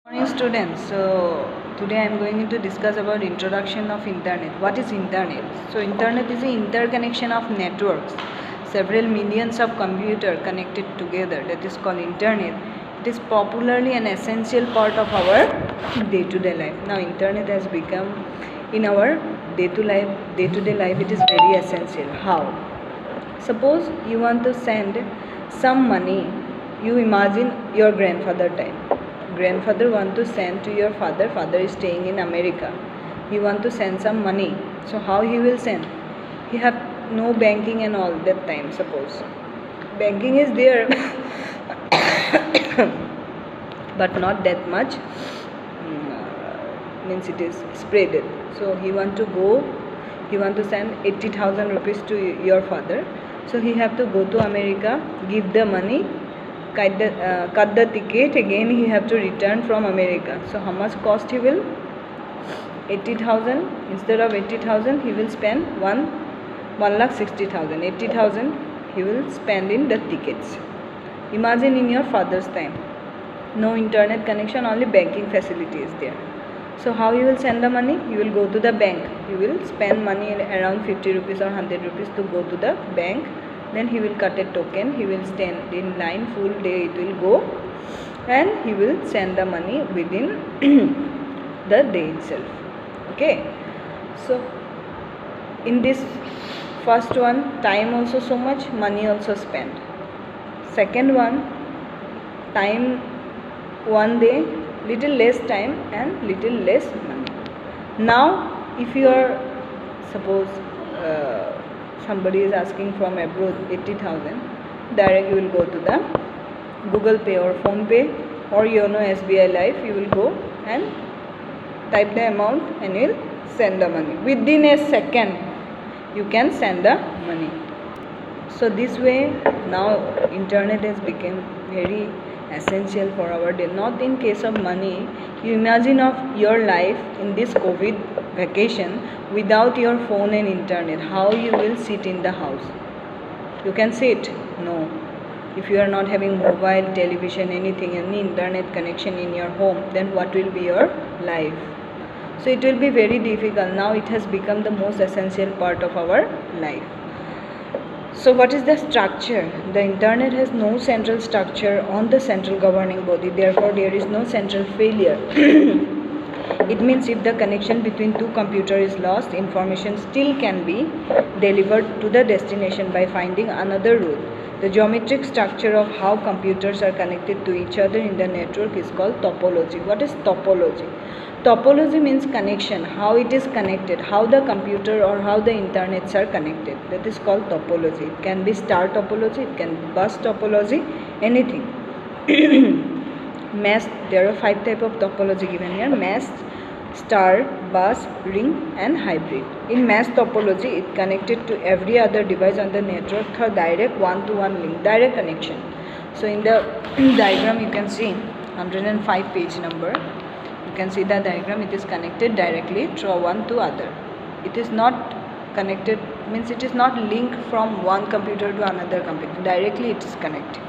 Morning students. So today I am going to discuss about introduction of internet. What is internet? So internet is the interconnection of networks, several millions of computers connected together. That is called internet. It is popularly an essential part of our day-to-day life. Now internet has become in our day-to-day life. It is very essential. How? Suppose you want to send some money. You imagine your grandfather time. Grandfather want to send to your father. Father is staying in America. He want to send some money. So how he will send? He have no banking and all that time. Suppose banking is there, but not that much. Means it is spreaded. So he want to go. He want to send 80,000 rupees to your father. So he have to go to America, give the money, cut the ticket. Again he have to return from America. So how much cost he will? 80,000. Instead of 80,000, he will spend 1,60,000. 80,000 he will spend in the tickets. Imagine in your father's time, no internet connection, only banking facility is there. So how you will send the money? You will go to the bank. You will spend money around 50 rupees or 100 rupees to go to the bank. Then he will cut a token. He will stand in line full day. It will go, and he will send the money within the day itself. Okay. So in this first one, time also so much, money also spent. Second one, time one day, little less time and little less money. Now if you are, suppose somebody is asking from abroad 80,000, direct you will go to the Google Pay or Phone Pay or Yono SBI Life. You will go and type the amount and you will send the money. Within a second you can send the money. So this way now internet has become very essential for our day. Not in case of money. You imagine of your life in this COVID vacation without your phone and internet. How you will sit in the house? You can sit? No. If you are not having mobile, television, anything, any internet connection in your home, then what will be your life? So it will be very difficult. Now it has become the most essential part of our life. So what is the structure? The internet has no central structure on the central governing body. Therefore, there is no central failure. It means if the connection between two computers is lost, information still can be delivered to the destination by finding another route. The geometric structure of how computers are connected to each other in the network is called topology. What is topology? Topology means connection, how it is connected, how the computer or how the internets are connected. That is called topology. It can be star topology, it can be bus topology, anything. Mesh, there are 5 types of topology given here: mesh, star, bus, ring and hybrid. In mesh topology, it connected to every other device on the network through direct one-to-one link, direct connection. So in the diagram you can see 105 page number. You can see the diagram. It is connected directly through one to other. It is not connected, means it is not linked from one computer to another computer. Directly it is connected.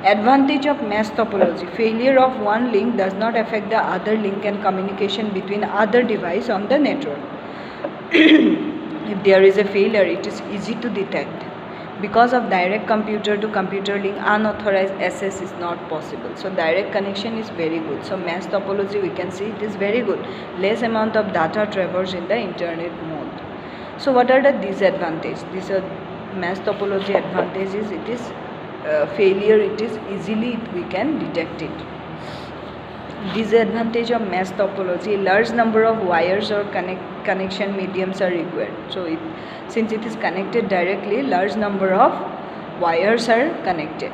Advantage of mesh topology: failure of one link does not affect the other link and communication between other devices on the network. If there is a failure, it is easy to detect. Because of direct computer to computer link, unauthorized access is not possible. So direct connection is very good. So mesh topology, we can see it is very good. Less amount of data travels in the internet mode. So what are the disadvantages? These are mesh topology advantages. It is failure, it is easily we can detect it. Disadvantage of mesh topology: large number of wires or connection mediums are required. So since it is connected directly, large number of wires are connected.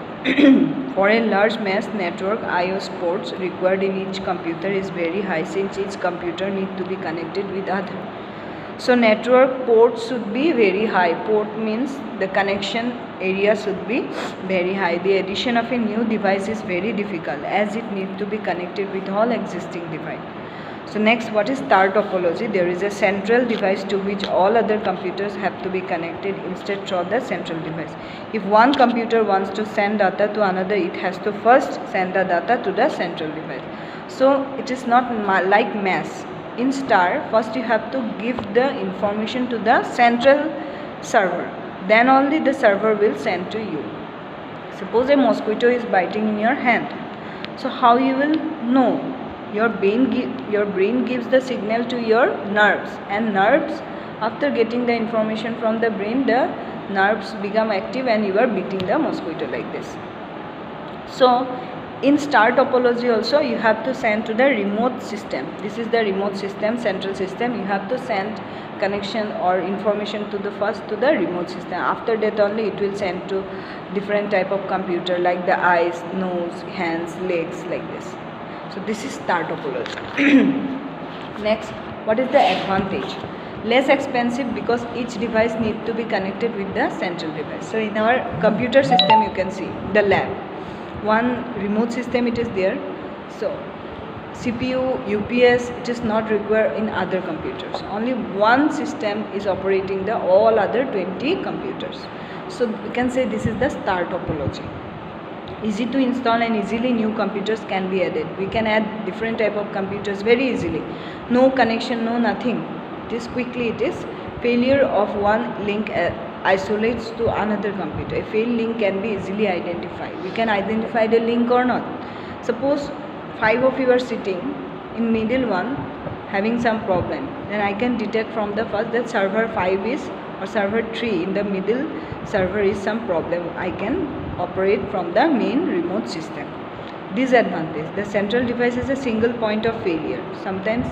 For a large mesh network, I/O ports required in each computer is very high, since each computer needs to be connected with other. So network ports should be very high. Port means the connection area should be very high. The addition of a new device is very difficult, as it needs to be connected with all existing devices. So next, what is star topology? There is a central device to which all other computers have to be connected instead through the central device. If one computer wants to send data to another, it has to first send the data to the central device. So it is not like mass. In star, first you have to give the information to the central server, then only the server will send to you. Suppose a mosquito is biting in your hand, so how you will know? Your brain gives the signal to your nerves, and nerves, after getting the information from the brain, the nerves become active and you are beating the mosquito like this. So in star topology also you have to send to the remote system. This is the remote system, central system. You have to send connection or information to the first to the remote system. After that only it will send to different type of computer like the eyes, nose, hands, legs, like this. So this is star topology. Next, what is the advantage? Less expensive because each device need to be connected with the central device. So in our computer system you can see the lab, one remote system it is there. So CPU, UPS, it is not required in other computers. Only one system is operating the all other 20 computers. So we can say this is the star topology. Easy to install and easily new computers can be added. We can add different type of computers very easily. No connection, no nothing. This quickly it is. Failure of one link isolates to another computer. A failed link can be easily identified. We can identify the link or not. Suppose 5 of you are sitting in middle one having some problem, then I can detect from the first that server 5 is or server 3 in the middle server is some problem. I can operate from the main remote system. Disadvantage: the central device is a single point of failure. Sometimes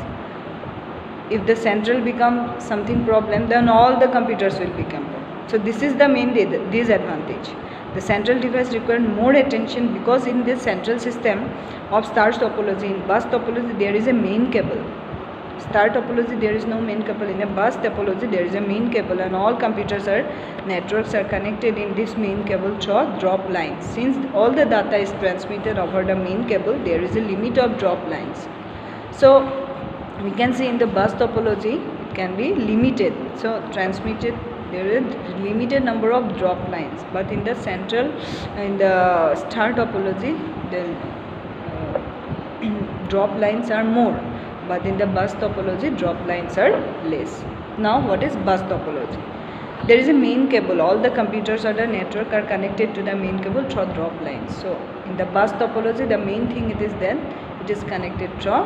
if the central becomes something problem, then all the computers will become problem. So this is the main disadvantage. The central device requires more attention because in this central system of star topology, in bus topology there is a main cable. Star topology there is no main cable. In a bus topology there is a main cable and all computers are networks are connected in this main cable through drop lines. Since all the data is transmitted over the main cable, there is a limit of drop lines. So we can see in the bus topology it can be limited. So transmitted there is a limited number of drop lines, but in the central, in the star topology, the drop lines are more, but in the bus topology drop lines are less. Now what is bus topology? There is a main cable. All the computers or the network are connected to the main cable through drop lines. So in the bus topology the main thing it is then it is connected through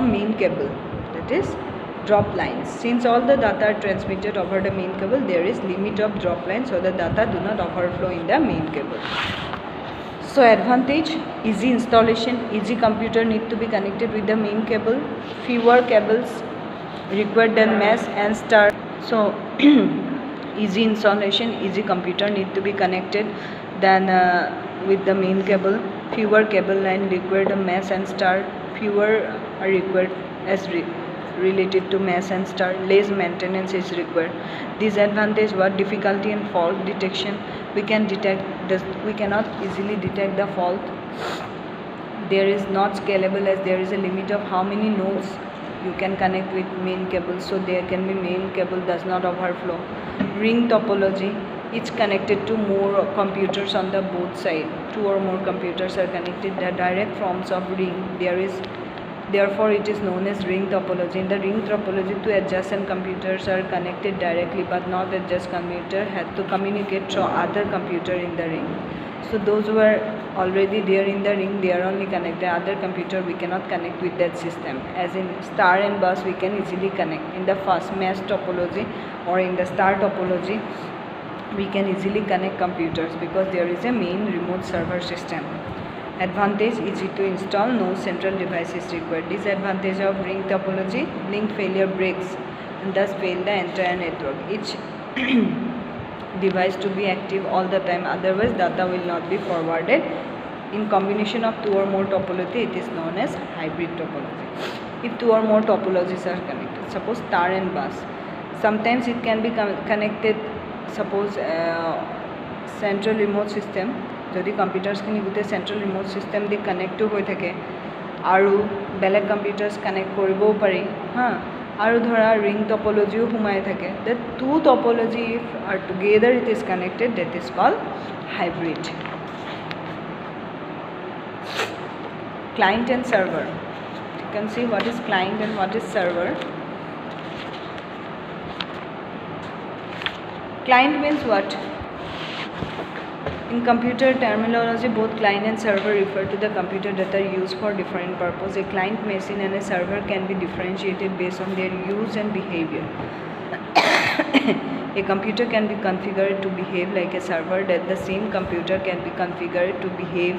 main cable, that is drop lines. Since all the data are transmitted over the main cable, there is limit of drop lines, so the data do not overflow in the main cable. So advantage: easy installation, easy computer need to be connected with the main cable, fewer cables required than mass and star. So easy installation, easy computer need to be connected than with the main cable, fewer cable line required mass and star, fewer are required as related to mass and star, less maintenance is required. Disadvantage: what? Difficulty in fault detection. We cannot easily detect the fault. There is not scalable as there is a limit of how many nodes you can connect with main cable, so there can be main cable does not overflow. Ring topology: each connected to more computers on the both side. 2 or more computers are connected. The direct forms of ring therefore it is known as ring topology. In the ring topology, 2 adjacent computers are connected directly, but not adjacent computer had to communicate through other computer in the ring. So those who are already there in the ring, they are only connected. Other computer we cannot connect with that system. As in star and bus we can easily connect. In the first mass topology or in the star topology, we can easily connect computers because there is a main remote server system. Advantage: easy to install, no central device is required. Disadvantage of ring topology: link failure breaks and thus fail the entire network. Each device to be active all the time, otherwise data will not be forwarded. In combination of 2 or more topology, it is known as hybrid topology. If 2 or more topologies are connected, suppose star and bus, sometimes it can be connected. Suppose central remote system, যদি কম্পিউটাৰ্ছখিনি গোটেই central remote system দি কানেক্টো হৈ থাকে আৰু বেলেগ computers connect কৰিবও পাৰি আৰু ধৰা ৰিং টপলজিও সোমাই থাকে, that 2 topology if are together it is connected, that is called hybrid. client and server. You can see what is client and what is server. Client means what? In computer terminology, both client and server refer to the computer that are used for different purposes. A client machine and a server can be differentiated based on their use and behavior. A computer can be configured to behave like a server, that the same computer can be configured to behave